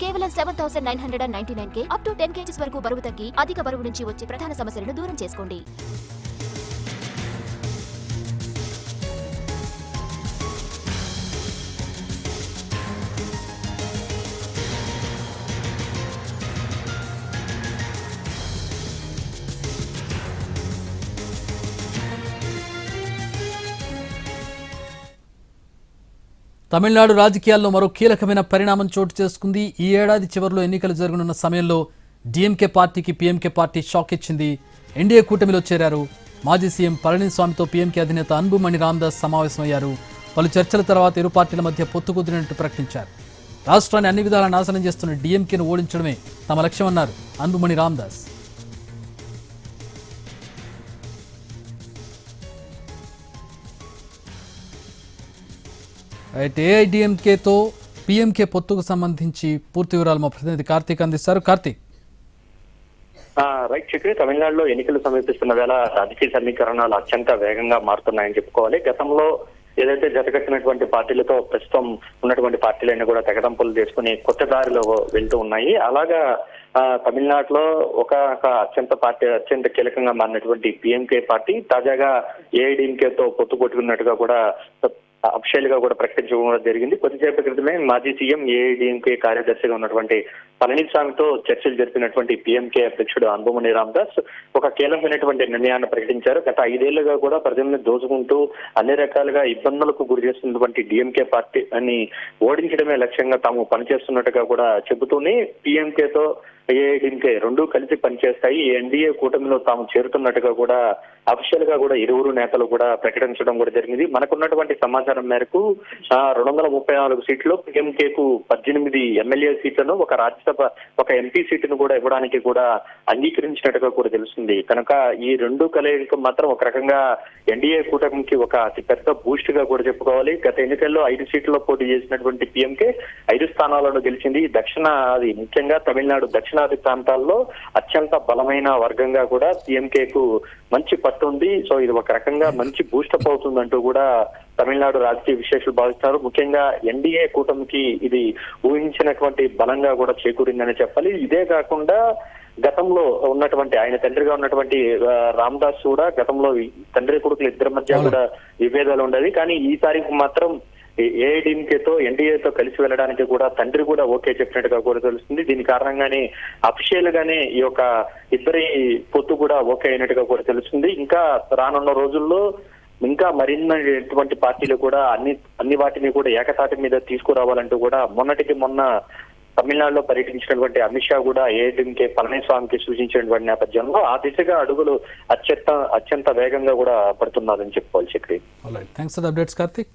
కేవలం 7,999K up to 10 kgs వరకు బరువు తగ్గి అధిక బరువు నుంచి వచ్చే ప్రధాన సమస్యలను దూరం చేసుకోండి. తమిళనాడు రాజకీయాల్లో మరో కీలకమైన పరిణామం చోటు చేసుకుంది. ఈ ఏడాది చివరిలో ఎన్నికలు జరగనున్న సమయంలో డీఎంకే పార్టీకి పీఎంకే పార్టీ షాక్ ఇచ్చింది. ఎన్డీఏ కూటమిలో చేరారు. మాజీ సీఎం పళనిస్వామితో పీఎంకే అధినేత అన్బుమణి రామదాస్ సమావేశమయ్యారు. పలు చర్చల తర్వాత ఇరు పార్టీల మధ్య పొత్తు కుదిరినట్టు ప్రకటించారు. రాష్ట్రాన్ని అన్ని విధాలా నాశనం చేస్తున్న డీఎంకేను ఓడించడమే తమ లక్ష్యమన్నారు అన్బుమణి రామదాస్. ఏఐడీఎంకేతో పీఎంకే పొత్తుకు సంబంధించి పూర్తి వివరాలు మా ప్రతినిధి కార్తీక్ అందిస్తారు. కార్తీక్. రైట్ చక్రి, తమిళనాడులో ఎన్నికలు సమీపిస్తున్న వేళ రాజకీయ సమీకరణాలు అత్యంత వేగంగా మారుతున్నాయని చెప్పుకోవాలి. గతంలో ఏదైతే జతకట్టినటువంటి పార్టీలతో ప్రస్తుతం ఉన్నటువంటి పార్టీలైనా కూడా తెగదంపులు చేసుకుని కొత్త దారిలో వెళ్తూ ఉన్నాయి. అలాగా తమిళనాడులో ఒక అత్యంత కీలకంగా మారినటువంటి పీఎంకే పార్టీ తాజాగా ఏఐడీఎంకేతో పొత్తు కొట్టుకున్నట్టుగా కూడా అఫీషియల్ గా కూడా ప్రకటించడం జరిగింది. కొద్దిసేపటి క్రితమే మాజీ సీఎం ఏఐడీఎంకే కార్యదర్శిగా ఉన్నటువంటి పళనిస్వామితో చర్చలు జరిపినటువంటి పీఎంకే అధ్యక్షుడు అన్బుమణి రామదాస్ ఒక కీలకమైనటువంటి నిర్ణయాన్ని ప్రకటించారు. గత 5 ఏళ్లుగా కూడా ప్రజల్ని దోచుకుంటూ అన్ని రకాలుగా ఇబ్బందులకు గురి చేస్తున్నటువంటి డీఎంకే పార్టీ అని ఓడించడమే లక్ష్యంగా తాము పనిచేస్తున్నట్టుగా కూడా చెబుతూనే పీఎంకేతో ఏఐడీఎంకే రెండూ కలిసి పనిచేస్తాయి, ఎన్డీఏ కూటమిలో తాము చేరుతున్నట్టుగా కూడా అఫీషియల్ గా కూడా ఇరువురు నేతలు కూడా ప్రకటించడం కూడా జరిగింది. మనకున్నటువంటి సమాచారం మేరకు 234 సీట్లు, పీఎంకేకు 18 ఎమ్మెల్యే సీట్లను, ఒక రాజ్యసభ ఒక ఎంపీ సీటును కూడా ఇవ్వడానికి కూడా అంగీకరించినట్టుగా కూడా తెలుస్తుంది. కనుక ఈ రెండు కలయిక మాత్రం ఒక రకంగా ఎన్డీఏ కూటమికి ఒక అతి పెద్ద బూస్ట్ గా కూడా చెప్పుకోవాలి. గత ఎన్నికల్లో 5 సీట్లలో పోటీ చేసినటువంటి పీఎంకే 5 స్థానాలను గెలిచింది. దక్షిణాది ముఖ్యంగా తమిళనాడు దక్షిణాది ప్రాంతాల్లో అత్యంత బలమైన వర్గంగా కూడా పీఎంకేకు మంచి పట్టు ఉంది. సో ఇది ఒక రకంగా మంచి బూస్టప్ అవుతుందంటూ కూడా తమిళనాడు రాజకీయ విశ్లేషకులు భావిస్తున్నారు. ముఖ్యంగా ఎన్డీఏ కూటమికి ఇది ఊహించినటువంటి బలంగా కూడా చేకూరిందని చెప్పాలి. ఇదే కాకుండా గతంలో ఉన్నటువంటి ఆయన తండ్రిగా ఉన్నటువంటి రామదాస్ కూడా గతంలో తండ్రి కొడుకులు ఇద్దరి మధ్య కూడా విభేదాలు ఉండేది. కానీ ఈసారి మాత్రం ఏఐడీఎంకేతో ఎన్డీఏతో కలిసి వెళ్ళడానికి కూడా తండ్రి కూడా ఓకే చెప్పినట్టుగా కూడా తెలుస్తుంది. దీని కారణంగానే అఫీషియల్ గానే ఈ యొక్క ఇద్దరి పొత్తు కూడా ఓకే అయినట్టుగా కూడా తెలుస్తుంది. ఇంకా రానున్న రోజుల్లో ఇంకా మరిన్నటువంటి పార్టీలు కూడా అన్ని వాటిని కూడా ఏకతాటి మీద తీసుకురావాలంటూ కూడా మొన్నటికి మొన్న తమిళనాడులో పర్యటించినటువంటి అమిత్ షా కూడా ఏఐడీఎంకే పళనిస్వామికి సూచించినటువంటి నేపథ్యంలో ఆ దిశగా అడుగులు అత్యంత వేగంగా కూడా పడుతున్నారని చెప్పుకోవాలి. Chakri. Thanks for the updates Karthik.